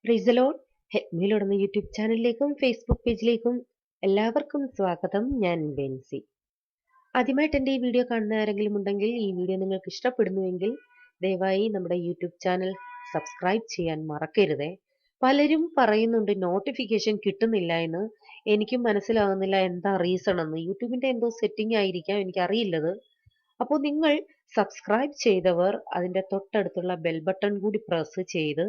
Price the lord. ഹെൽമിലോടുന്ന YouTube ചാനലിലേക്കും Facebook പേജിലേക്കും എല്ലാവർക്കും സ്വാഗതം. ഞാൻ ബെൻസി. ആദ്യമായിട്ട് എൻ്റെ ഈ വീഡിയോ കാണുന്ന ആരെങ്കിലും ഉണ്ടെങ്കിൽ ഈ വീഡിയോ നിങ്ങൾക്ക് ഇഷ്ടപ്പെടുന്നുവെങ്കിൽ ദയവായി നമ്മുടെ യൂട്യൂബ് ചാനൽ സബ്സ്ക്രൈബ് ചെയ്യാൻ മറക്കരുതേ. പലരും പറയുന്നുണ്ട് നോട്ടിഫിക്കേഷൻ കിട്ടുന്നില്ല എന്ന്. എനിക്കും മനസ്സിലാകുന്നില്ല എന്താ റീസൺ എന്ന്. യൂട്യൂബിന്റെ എന്തോ സെറ്റിംഗ് ആയിരിക്കാം, എനിക്കറിയില്ലത്. അപ്പോൾ നിങ്ങൾ സബ്സ്ക്രൈബ് ചെയ്തവർ അതിന്റെ തൊട്ടടുത്തുള്ള ബെൽ ബട്ടൺ കൂടി പ്രസ് ചെയ്ത്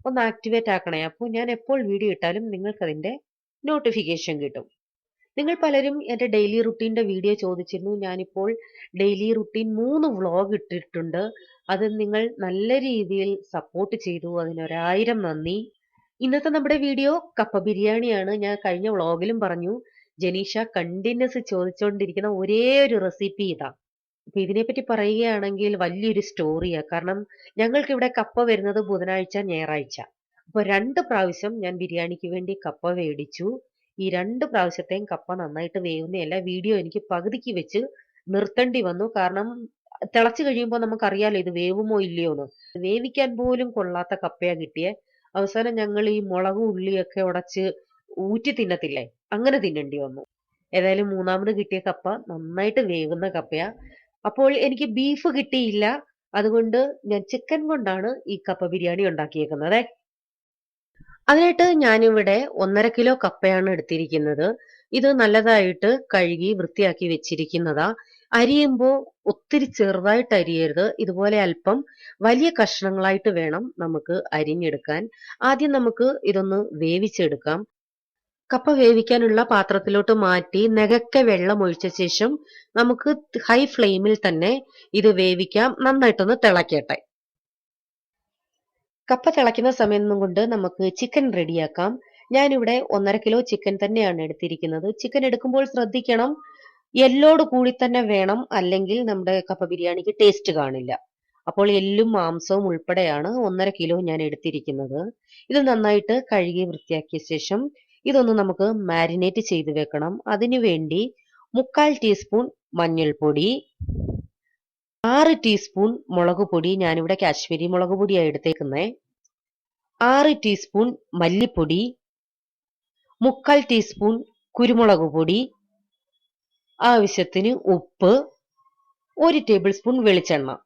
ഒന്ന് ആക്ടിവേറ്റ് ആക്കണേ. അപ്പോൾ ഞാൻ എപ്പോൾ വീഡിയോ ഇട്ടാലും നിങ്ങൾക്ക് അതിന്റെ നോട്ടിഫിക്കേഷൻ കിട്ടും. നിങ്ങൾ പലരും എൻ്റെ ഡെയിലി റുട്ടീൻ്റെ വീഡിയോ ചോദിച്ചിരുന്നു. ഞാനിപ്പോൾ ഡെയിലി റുട്ടീൻ 3 വ്ളോഗ് ഇട്ടിട്ടുണ്ട്. അത് നിങ്ങൾ നല്ല രീതിയിൽ സപ്പോർട്ട് ചെയ്തു. അതിനൊരായിരം നന്ദി. ഇന്നത്തെ നമ്മുടെ വീഡിയോ കപ്പ ബിരിയാണിയാണ്. ഞാൻ കഴിഞ്ഞ വ്ളോഗിലും പറഞ്ഞു, ജനീഷ കണ്ടിന്യൂസ് ചോദിച്ചുകൊണ്ടിരിക്കുന്ന ഒരേ ഒരു റെസിപ്പി ഇതാ. അപ്പൊ ഇതിനെപ്പറ്റി പറയുകയാണെങ്കിൽ വലിയൊരു സ്റ്റോറിയാ. കാരണം ഞങ്ങൾക്ക് ഇവിടെ കപ്പ വരുന്നത് ബുധനാഴ്ച, ഞായറാഴ്ച. അപ്പൊ 2 പ്രാവശ്യം ഞാൻ ബിരിയാണിക്ക് വേണ്ടി കപ്പ മേടിച്ചു. ഈ 2 പ്രാവശ്യത്തെയും കപ്പ നന്നായിട്ട് വേവുന്നതല്ല. വീഡിയോ എനിക്ക് പകുതിക്ക് വെച്ച് നിർത്തേണ്ടി വന്നു. കാരണം തിളച്ചു കഴിയുമ്പോൾ നമുക്കറിയാലോ ഇത് വേവുമോ ഇല്ലയോ എന്ന്. വേവിക്കാൻ പോലും കൊള്ളാത്ത കപ്പയാ കിട്ടിയേ. അവസാനം ഞങ്ങൾ ഈ മുളകും ഉള്ളിയൊക്കെ ഉടച്ച് ഊറ്റി തിന്നത്തില്ലേ, അങ്ങനെ തിന്നേണ്ടി വന്നു. ഏതായാലും മൂന്നാമത് കിട്ടിയ കപ്പ നന്നായിട്ട് വേവുന്ന കപ്പയാ. അപ്പോൾ എനിക്ക് ബീഫ് കിട്ടിയില്ല. അതുകൊണ്ട് ഞാൻ ചിക്കൻ കൊണ്ടാണ് ഈ കപ്പ ബിരിയാണി ഉണ്ടാക്കിയേക്കുന്നത്. അതിനായിട്ട് ഞാനിവിടെ 1.5 കിലോ കപ്പയാണ് എടുത്തിരിക്കുന്നത്. ഇത് നല്ലതായിട്ട് കഴുകി വൃത്തിയാക്കി വെച്ചിരിക്കുന്നതാ. അരിയുമ്പോൾ ഒത്തിരി ചെറുതായിട്ട് അരിയരുത്. ഇതുപോലെ അല്പം വലിയ കഷ്ണങ്ങളായിട്ട് വേണം നമുക്ക് അരിഞ്ഞെടുക്കാൻ. ആദ്യം നമുക്ക് ഇതൊന്ന് വേവിച്ചെടുക്കാം. കപ്പ വേവിക്കാനുള്ള പാത്രത്തിലോട്ട് മാറ്റി നെകക്കെ വെള്ളം ഒഴിച്ച ശേഷം നമുക്ക് ഹൈ ഫ്ലെയിമിൽ തന്നെ ഇത് വേവിക്കാം. നന്നായിട്ടൊന്ന് തിളക്കട്ടെ. കപ്പ തിളയ്ക്കുന്ന സമയം കൊണ്ട് നമുക്ക് ചിക്കൻ റെഡിയാക്കാം. ഞാനിവിടെ 1.5 കിലോ ചിക്കൻ തന്നെയാണ് എടുത്തിരിക്കുന്നത്. ചിക്കൻ എടുക്കുമ്പോൾ ശ്രദ്ധിക്കണം, എല്ലോട് കൂടി തന്നെ വേണം, അല്ലെങ്കിൽ നമ്മുടെ കപ്പ ബിരിയാണിക്ക് ടേസ്റ്റ് കാണില്ല. അപ്പോൾ എല്ലും മാംസവും ഉൾപ്പെടെയാണ് 1.5 കിലോ ഞാൻ എടുത്തിരിക്കുന്നത്. ഇത് നന്നായിട്ട് കഴുകി വൃത്തിയാക്കിയ ശേഷം ഇതൊന്ന് നമുക്ക് മാരിനേറ്റ് ചെയ്ത് വെക്കണം. അതിനുവേണ്ടി 3/4 ടീസ്പൂൺ മഞ്ഞൾപ്പൊടി, 6 ടീസ്പൂൺ മുളക് പൊടി, ഞാനിവിടെ കാശ്മീരി മുളക് പൊടിയാണ് എടുത്തേക്കുന്നത്, 6 ടീസ്പൂൺ മല്ലിപ്പൊടി, 3/4 ടീസ്പൂൺ കുരുമുളക് പൊടി, ആവശ്യത്തിന് ഉപ്പ്, 1 ടേബിൾ സ്പൂൺ വെളിച്ചെണ്ണ.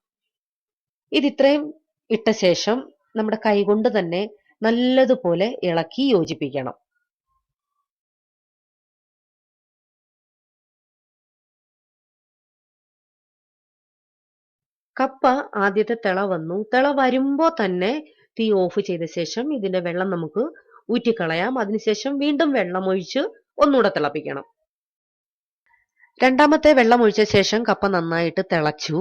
ഇതിത്രയും ഇട്ട ശേഷം നമ്മുടെ കൈകൊണ്ട് തന്നെ നല്ലതുപോലെ ഇളക്കി യോജിപ്പിക്കണം. കപ്പ ആദ്യത്തെ തിള വന്നു. തിള വരുമ്പോ തന്നെ തീ ഓഫ് ചെയ്ത ശേഷം ഇതിന്റെ വെള്ളം നമുക്ക് ഊറ്റിക്കളയാം. അതിനുശേഷം വീണ്ടും വെള്ളം ഒഴിച്ച് ഒന്നുകൂടെ തിളപ്പിക്കണം. രണ്ടാമത്തെ വെള്ളം ഒഴിച്ച ശേഷം കപ്പ നന്നായിട്ട് തിളച്ചു.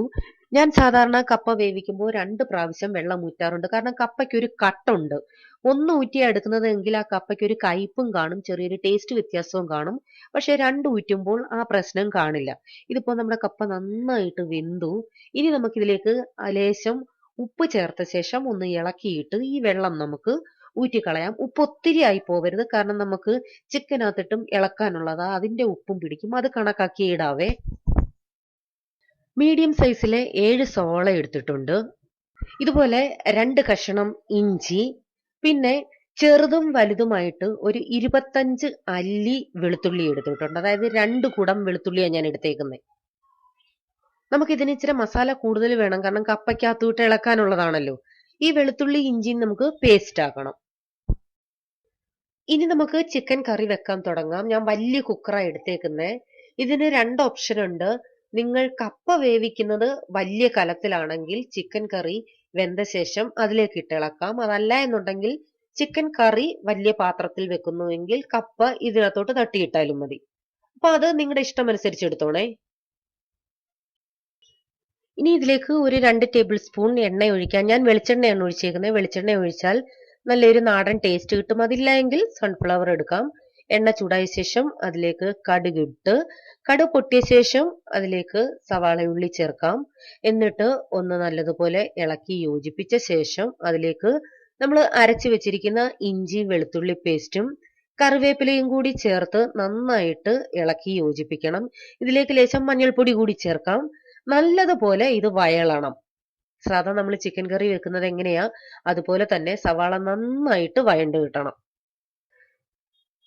ഞാൻ സാധാരണ കപ്പ വേവിക്കുമ്പോൾ 2 പ്രാവശ്യം വെള്ളം ഊറ്റാറുണ്ട്. കാരണം കപ്പയ്ക്ക് ഒരു കട്ടുണ്ട്. ഒന്ന് ഊറ്റിയാ എടുക്കുന്നത് എങ്കിൽ ആ കപ്പയ്ക്ക് ഒരു കയ്പും കാണും, ചെറിയൊരു ടേസ്റ്റ് വ്യത്യാസവും കാണും. പക്ഷെ 2 ഊറ്റുമ്പോൾ ആ പ്രശ്നം കാണില്ല. ഇതിപ്പോ നമ്മുടെ കപ്പ നന്നായിട്ട് വെന്തു. ഇനി നമുക്കിതിലേക്ക് ലേശം ഉപ്പ് ചേർത്ത ശേഷം ഒന്ന് ഇളക്കിയിട്ട് ഈ വെള്ളം നമുക്ക് ഊറ്റിക്കളയാം. ഉപ്പ് ഒത്തിരി ആയി പോവരുത്, കാരണം നമുക്ക് ചിക്കനകത്തിട്ടും ഇളക്കാനുള്ളതാ. അതിന്റെ ഉപ്പും പിടിക്കും. അത് കണക്കാക്കി ഇടാവേ. മീഡിയം സൈസിലെ 7 സവാള എടുത്തിട്ടുണ്ട്. ഇതുപോലെ 2 കഷണം ഇഞ്ചി, പിന്നെ ചെറുതും വലുതുമായിട്ട് ഒരു 25 അല്ലി വെളുത്തുള്ളി എടുത്തിട്ടുണ്ട്. അതായത് 2 കുടം വെളുത്തുള്ളിയാണ് ഞാൻ എടുത്തേക്കുന്നത്. നമുക്കിതിന് ഇച്ചിരി മസാല കൂടുതൽ വേണം, കാരണം കപ്പയ്ക്കകത്തോട്ട് ഇളക്കാനുള്ളതാണല്ലോ. ഈ വെളുത്തുള്ളി ഇഞ്ചിയും നമുക്ക് പേസ്റ്റ് ആക്കണം. ഇനി നമുക്ക് ചിക്കൻ കറി വെക്കാൻ തുടങ്ങാം. ഞാൻ വലിയ കുക്കറാണ് എടുത്തേക്കുന്നത്. ഇതിന് 2 ഓപ്ഷൻ ഉണ്ട്. നിങ്ങൾ കപ്പ വേവിക്കുന്നത് വലിയ കലത്തിലാണെങ്കിൽ ചിക്കൻ കറി വെന്ത ശേഷം അതിലേക്ക് ഇട്ടിളക്കാം. അതല്ല എന്നുണ്ടെങ്കിൽ ചിക്കൻ കറി വലിയ പാത്രത്തിൽ വെക്കുന്നുവെങ്കിൽ കപ്പ ഇതിനകത്തോട്ട് തട്ടിയിട്ടാലും മതി. അപ്പൊ അത് നിങ്ങളുടെ ഇഷ്ടമനുസരിച്ച് എടുത്തോണേ. ഇനി ഇതിലേക്ക് ഒരു 2 ടേബിൾ സ്പൂൺ എണ്ണ ഒഴിക്കാം. ഞാൻ വെളിച്ചെണ്ണയാണ് ഒഴിച്ചേക്കുന്നത്. വെളിച്ചെണ്ണ ഒഴിച്ചാൽ നല്ലൊരു നാടൻ ടേസ്റ്റ് കിട്ടും. അതില്ല എങ്കിൽ സൺഫ്ലവർ എടുക്കാം. എണ്ണ ചൂടായ ശേഷം അതിലേക്ക് കടുക് ഇട്ട്, കടുക് പൊട്ടിയ ശേഷം അതിലേക്ക് സവാള ഉള്ളി ചേർക്കാം. എന്നിട്ട് ഒന്ന് നല്ലതുപോലെ ഇളക്കി യോജിപ്പിച്ച ശേഷം അതിലേക്ക് നമ്മൾ അരച്ചു വെച്ചിരിക്കുന്ന ഇഞ്ചി വെളുത്തുള്ളി പേസ്റ്റും കറിവേപ്പിലയും കൂടി ചേർത്ത് നന്നായിട്ട് ഇളക്കി യോജിപ്പിക്കണം. ഇതിലേക്ക് ലേശം മഞ്ഞൾപ്പൊടി കൂടി ചേർക്കാം. നല്ലതുപോലെ ഇത് വയളണം. സാധാ നമ്മൾ ചിക്കൻ കറി വെക്കുന്നത് എങ്ങനെയാ അതുപോലെ തന്നെ സവാള നന്നായിട്ട് വഴണ്ട് കിട്ടണം.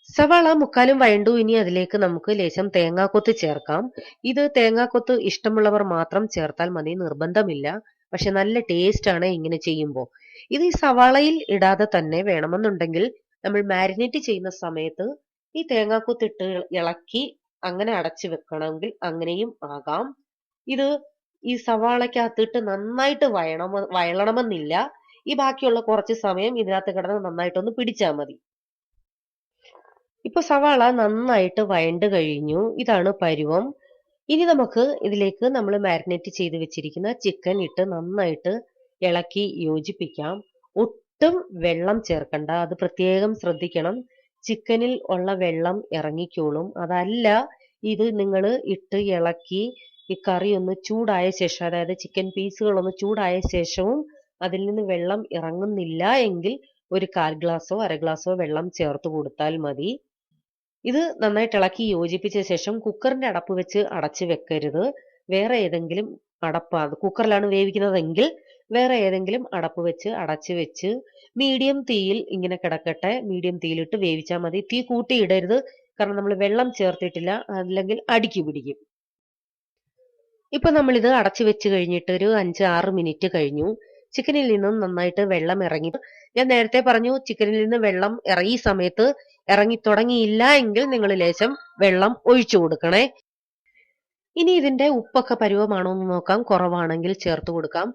സവാള മുക്കാലും വഴണ്ടു. ഇനി അതിലേക്ക് നമുക്ക് ലേശം തേങ്ങാക്കൊത്ത് ചേർക്കാം. ഇത് തേങ്ങാക്കൊത്ത് ഇഷ്ടമുള്ളവർ മാത്രം ചേർത്താൽ മതി, നിർബന്ധമില്ല. പക്ഷെ നല്ല ടേസ്റ്റ് ആണ് ഇങ്ങനെ ചെയ്യുമ്പോൾ. ഇത് ഈ സവാളയിൽ ഇടാതെ തന്നെ വേണമെന്നുണ്ടെങ്കിൽ നമ്മൾ മാരിനേറ്റ് ചെയ്യുന്ന സമയത്ത് ഈ തേങ്ങാക്കൊത്ത് ഇട്ട് ഇളക്കി അങ്ങനെ അടച്ചു വെക്കണമെങ്കിൽ അങ്ങനെയും ആകാം. ഇത് ഈ സവാളക്കകത്തിട്ട് നന്നായിട്ട് വഴളണമെന്നില്ല. ഈ ബാക്കിയുള്ള കുറച്ച് സമയം ഇതിനകത്ത് കിടന്ന് നന്നായിട്ടൊന്ന് പിടിച്ചാൽ മതി. ഇപ്പൊ സവാള നന്നായിട്ട് വഴണ്ട് കഴിഞ്ഞു. ഇതാണ് പരുവം. ഇനി നമുക്ക് ഇതിലേക്ക് നമ്മൾ മാരിനേറ്റ് ചെയ്ത് വെച്ചിരിക്കുന്ന ചിക്കൻ ഇട്ട് നന്നായിട്ട് ഇളക്കി യോജിപ്പിക്കാം. ഒട്ടും വെള്ളം ചേർക്കണ്ട, അത് പ്രത്യേകം ശ്രദ്ധിക്കണം. ചിക്കനിൽ ഉള്ള വെള്ളം ഇറങ്ങിക്കോളും. അതല്ല, ഇത് നിങ്ങൾ ഇട്ട് ഇളക്കി ഈ കറി ഒന്ന് ചൂടായ ശേഷം, അതായത് ചിക്കൻ പീസുകൾ ഒന്ന് ചൂടായ ശേഷവും അതിൽ നിന്ന് വെള്ളം ഇറങ്ങുന്നില്ല എങ്കിൽ ഒരു 1/4 ഗ്ലാസോ 1/2 ഗ്ലാസോ വെള്ളം ചേർത്ത് കൊടുത്താൽ മതി. ഇത് നന്നായിട്ട് ഇളക്കി യോജിപ്പിച്ച ശേഷം കുക്കറിന്റെ അടപ്പ് വെച്ച് അടച്ചു വെക്കരുത്. വേറെ ഏതെങ്കിലും അത് കുക്കറിലാണ് വേവിക്കുന്നതെങ്കിൽ വേറെ ഏതെങ്കിലും അടപ്പ് വെച്ച് അടച്ചു വെച്ച് മീഡിയം തീയിൽ ഇങ്ങനെ കിടക്കട്ടെ. മീഡിയം തീയിലിട്ട് വേവിച്ചാൽ മതി. തീ കൂട്ടിയിടരുത്, കാരണം നമ്മൾ വെള്ളം ചേർത്തിട്ടില്ല, അല്ലെങ്കിൽ അടിക്ക് പിടിക്കും. ഇപ്പൊ നമ്മളിത് അടച്ചു വെച്ച് കഴിഞ്ഞിട്ട് ഒരു 5-6 മിനിറ്റ് കഴിഞ്ഞു. ചിക്കനിൽ നിന്നും നന്നായിട്ട് വെള്ളം ഇറങ്ങി. ഞാൻ നേരത്തെ പറഞ്ഞു, ചിക്കനിൽ നിന്ന് വെള്ളം ഈ സമയത്ത് ഇറങ്ങി തുടങ്ങിയില്ല എങ്കിൽ നിങ്ങൾ ലേശം വെള്ളം ഒഴിച്ചു കൊടുക്കണേ. ഇനി ഇതിന്റെ ഉപ്പൊക്കെ പരുവമാണോ എന്ന് നോക്കാം. കുറവാണെങ്കിൽ ചേർത്ത് കൊടുക്കാം.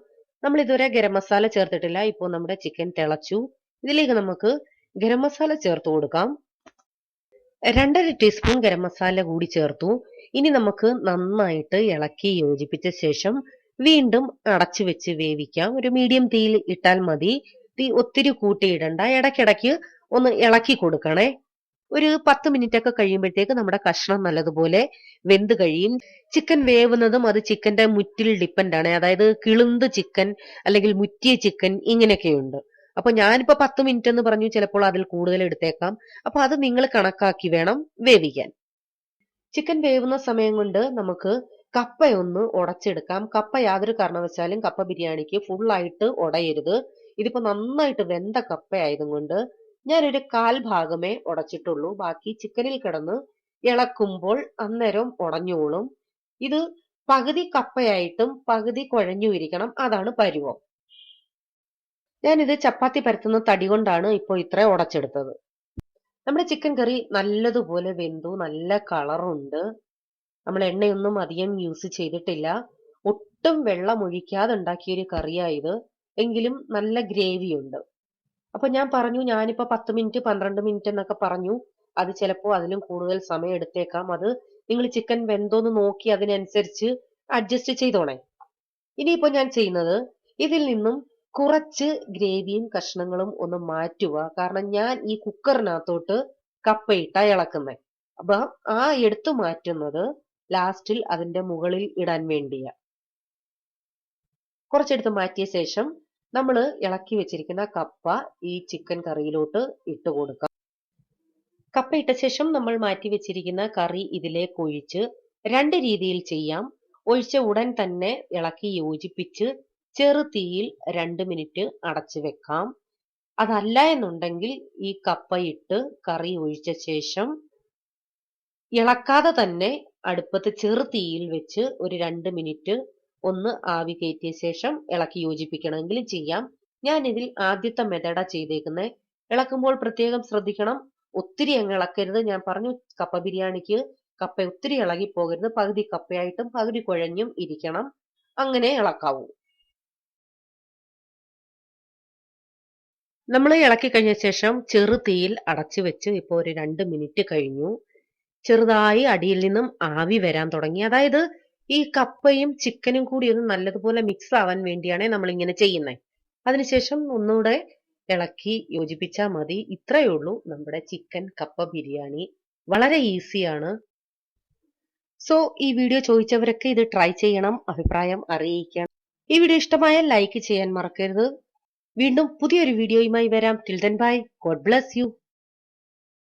നമ്മൾ ഇതുവരെ ഗരം മസാല ചേർത്തിട്ടില്ല. ഇപ്പോൾ നമ്മുടെ ചിക്കൻ തിളച്ചു. ഇതിലേക്ക് നമുക്ക് ഗരം മസാല ചേർത്ത് കൊടുക്കാം. 2.5 ടീസ്പൂൺ ഗരം മസാല കൂടി ചേർത്തു. ഇനി നമുക്ക് നന്നായിട്ട് ഇളക്കി യോജിപ്പിച്ച ശേഷം വീണ്ടും അടച്ചു വെച്ച് വേവിക്കാം. ഒരു മീഡിയം തീയിൽ ഇട്ടാൽ മതി. തീ ഒത്തിരി കൂട്ടിയിടണ്ട, ഇടയ്ക്കിടയ്ക്ക് ഒന്ന് ഇളക്കി കൊടുക്കണേ. ഒരു 10 മിനിറ്റ് ഒക്കെ കഴിയുമ്പോഴത്തേക്ക് നമ്മുടെ കഷ്ണം നല്ലതുപോലെ വെന്ത് കഴിയും. ചിക്കൻ വേവുന്നതും അത് ചിക്കന്റെ മുറ്റിൽ ഡിപ്പെൻഡ് ആണ്. അതായത് കിളുന്ത് ചിക്കൻ അല്ലെങ്കിൽ മുറ്റിയ ചിക്കൻ ഇങ്ങനെയൊക്കെയുണ്ട്. അപ്പൊ ഞാനിപ്പോ 10 മിനിറ്റ് എന്ന് പറഞ്ഞു, ചിലപ്പോൾ അതിൽ കൂടുതൽ എടുത്തേക്കാം. അപ്പൊ അത് നിങ്ങൾ കണക്കാക്കി വേണം വേവിക്കാൻ. ചിക്കൻ വേവുന്ന സമയം കൊണ്ട് നമുക്ക് കപ്പയൊന്ന് ഉടച്ചെടുക്കാം. കപ്പ യാതൊരു കാരണവശാലും കപ്പ ബിരിയാണിക്ക് ഫുള്ളായിട്ട് ഉടയരുത്. ഇതിപ്പോ നന്നായിട്ട് വെന്ത കപ്പ ആയതുകൊണ്ട് ഞാനൊരു 1/4 ഭാഗമേ ഉടച്ചിട്ടുള്ളൂ. ബാക്കി ചിക്കനിൽ കിടന്ന് ഇളക്കുമ്പോൾ അന്നേരം ഉടഞ്ഞോളും. ഇത് പകുതി കപ്പയായിട്ടും പകുതി കുഴഞ്ഞു ഇരിക്കണം, അതാണ് പരുവം. ഞാനിത് ചപ്പാത്തി പരത്തുന്ന തടി കൊണ്ടാണ് ഇപ്പോൾ ഇത്ര ഉടച്ചെടുത്തത്. നമ്മുടെ ചിക്കൻ കറി നല്ലതുപോലെ വെന്തു, നല്ല കളറുണ്ട്. നമ്മൾ എണ്ണയൊന്നും അധികം യൂസ് ചെയ്തിട്ടില്ല. ഒട്ടും വെള്ളം ഒഴിക്കാതെ ഉണ്ടാക്കിയൊരു കറിയായത്, എങ്കിലും നല്ല ഗ്രേവി ഉണ്ട്. അപ്പൊ ഞാൻ പറഞ്ഞു, ഞാനിപ്പോ 10 മിനിറ്റ് 12 മിനിറ്റ് എന്നൊക്കെ പറഞ്ഞു. അത് ചിലപ്പോ അതിലും കൂടുതൽ സമയം എടുത്തേക്കാം. അത് നിങ്ങൾ ചിക്കൻ വെന്തോന്ന് നോക്കി അതിനനുസരിച്ച് അഡ്ജസ്റ്റ് ചെയ്തോണേ. ഇനിയിപ്പോ ഞാൻ ചെയ്യുന്നത്, ഇതിൽ നിന്നും കുറച്ച് ഗ്രേവിയും കഷ്ണങ്ങളും ഒന്ന് മാറ്റുക. കാരണം ഞാൻ ഈ കുക്കറിനകത്തോട്ട് കപ്പയിട്ട ഇളക്കുന്നത്. അപ്പൊ ആ എടുത്തു മാറ്റുന്നത് ലാസ്റ്റിൽ അതിന്റെ മുകളിൽ ഇടാൻ വേണ്ടിയാ. കുറച്ചെടുത്ത് മാറ്റിയ ശേഷം നമ്മൾ ഇളക്കി വെച്ചിരിക്കുന്ന കപ്പ ഈ ചിക്കൻ കറിയിലോട്ട് ഇട്ട് കൊടുക്കാം. കപ്പ ഇട്ട ശേഷം നമ്മൾ മാറ്റി വെച്ചിരിക്കുന്ന കറി ഇതിലേക്ക് ഒഴിച്ച് 2 രീതിയിൽ ചെയ്യാം. ഒഴിച്ച ഉടൻ തന്നെ ഇളക്കി യോജിപ്പിച്ച് ചെറു തീയിൽ 2 മിനിറ്റ് അടച്ചു വെക്കാം. അതല്ല എന്നുണ്ടെങ്കിൽ ഈ കപ്പ ഇട്ട് കറി ഒഴിച്ച ശേഷം ഇളക്കാതെ തന്നെ അടുപ്പത്ത് ചെറു തീയിൽ വെച്ച് ഒരു 2 മിനിറ്റ് ഒന്ന് ആവി കയറ്റിയ ശേഷം ഇളക്കി യോജിപ്പിക്കണമെങ്കിൽ ചെയ്യാം. ഞാൻ ഇതിൽ ആദ്യത്തെ മെത്തേഡാ ചെയ്തേക്കുന്നത്. ഇളക്കുമ്പോൾ പ്രത്യേകം ശ്രദ്ധിക്കണം, ഒത്തിരി അങ്ങ് ഇളക്കരുത്. ഞാൻ പറഞ്ഞു, കപ്പ ബിരിയാണിക്ക് കപ്പ ഒത്തിരി ഇളകി പോകരുത്. പകുതി കപ്പയായിട്ടും പകുതി കുഴഞ്ഞും ഇരിക്കണം, അങ്ങനെ ഇളക്കാവൂ. നമ്മൾ ഇളക്കി കഴിഞ്ഞ ശേഷം ചെറു തീയിൽ അടച്ചു വെച്ച് ഇപ്പോൾ ഒരു 2 മിനിറ്റ് കഴിഞ്ഞു. ചെറുതായി അടിയിൽ നിന്നും ആവി വരാൻ തുടങ്ങി. അതായത് ഈ കപ്പയും ചിക്കനും കൂടി ഒന്ന് നല്ലതുപോലെ മിക്സ് ആവാൻ വേണ്ടിയാണ് നമ്മൾ ഇങ്ങനെ ചെയ്യുന്നത്. അതിനുശേഷം ഒന്നുകൂടെ ഇളക്കി യോജിപ്പിച്ചാൽ മതി. ഇത്രയേ ഉള്ളൂ നമ്മുടെ ചിക്കൻ കപ്പ ബിരിയാണി. വളരെ ഈസിയാണ്. സോ ഈ വീഡിയോ ചോദിച്ചവരൊക്കെ ഇത് ട്രൈ ചെയ്യണം, അഭിപ്രായം അറിയിക്കണം. ഈ വീഡിയോ ഇഷ്ടമായാൽ ലൈക്ക് ചെയ്യാൻ മറക്കരുത്. വീണ്ടും പുതിയൊരു വീഡിയോയുമായി വരാം. Till then bye, God bless you.